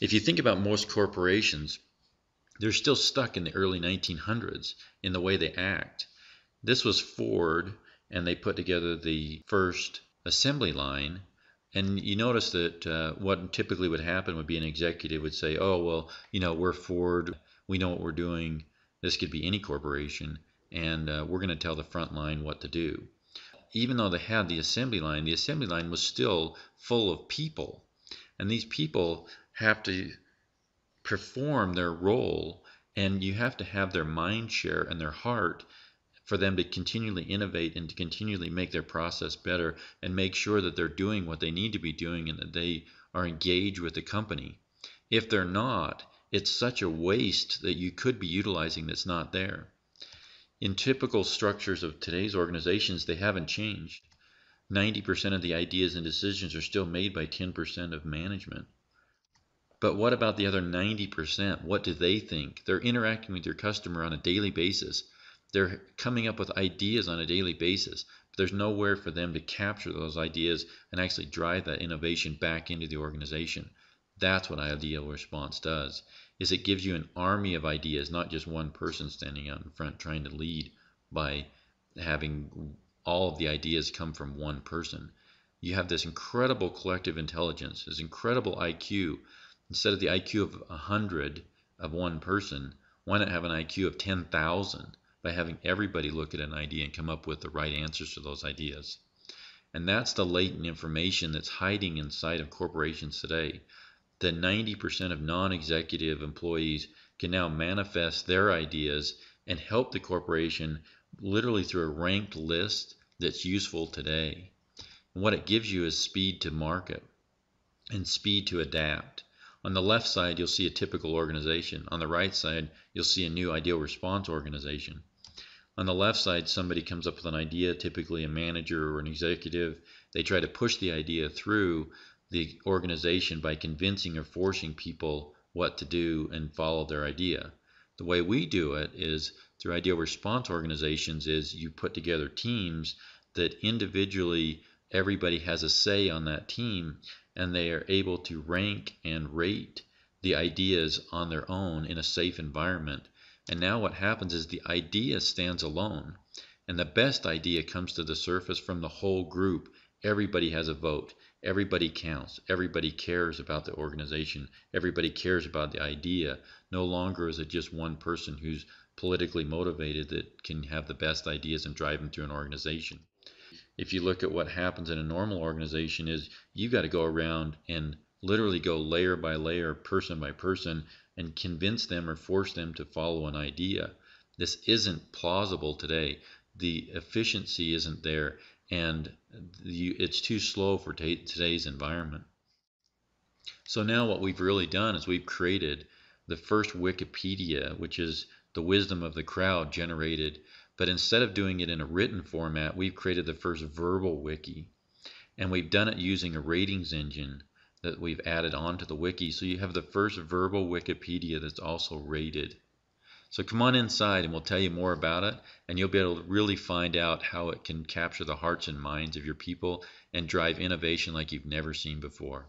If you think about most corporations, they're still stuck in the early 1900s in the way they act. This was Ford, and they put together the first assembly line. And you notice that what typically would happen would be an executive would say, oh, well, we're Ford. We know what we're doing. This could be any corporation. And we're going to tell the front line what to do. Even though they had the assembly line was still full of people. And these people have to perform their role, and you have to have their mind share and their heart for them to continually innovate and to continually make their process better and make sure that they're doing what they need to be doing and that they are engaged with the company. If they're not, it's such a waste that you could be utilizing that's not there. In typical structures of today's organizations, they haven't changed. 90% of the ideas and decisions are still made by 10% of management. But what about the other 90%? What do they think? They're interacting with your customer on a daily basis. They're coming up with ideas on a daily basis. But there's nowhere for them to capture those ideas and actually drive that innovation back into the organization. That's what Ideal Response does, is it gives you an army of ideas, not just one person standing out in front trying to lead by having all of the ideas come from one person. You have this incredible collective intelligence, this incredible IQ. Instead of the IQ of 100 of one person, why not have an IQ of 10,000 by having everybody look at an idea and come up with the right answers to those ideas? And that's the latent information that's hiding inside of corporations today. The 90% of non-executive employees can now manifest their ideas and help the corporation literally through a ranked list that's useful today. And what it gives you is speed to market and speed to adapt. On the left side, you'll see a typical organization. On the right side, you'll see a new Ideal Response organization. On the left side, somebody comes up with an idea, typically a manager or an executive. They try to push the idea through the organization by convincing or forcing people what to do and follow their idea. The way we do it is through Ideal Response organizations is you put together teams that individually everybody has a say on that team, and they are able to rank and rate the ideas on their own in a safe environment. And now what happens is the idea stands alone, and the best idea comes to the surface from the whole group. Everybody has a vote. Everybody counts. Everybody cares about the organization. Everybody cares about the idea. No longer is it just one person who's politically motivated that can have the best ideas and drive them through an organization. If you look at what happens in a normal organization is you got to go around and literally go layer by layer, person by person, and convince them or force them to follow an idea. This isn't plausible today. The efficiency isn't there, and it's too slow for today's environment. So now what we've really done is we've created the first Wikipedia, which is the wisdom of the crowd generated. But instead of doing it in a written format, we've created the first verbal wiki. And we've done it using a ratings engine that we've added onto the wiki. So you have the first verbal Wikipedia that's also rated. So come on inside and we'll tell you more about it. And you'll be able to really find out how it can capture the hearts and minds of your people and drive innovation like you've never seen before.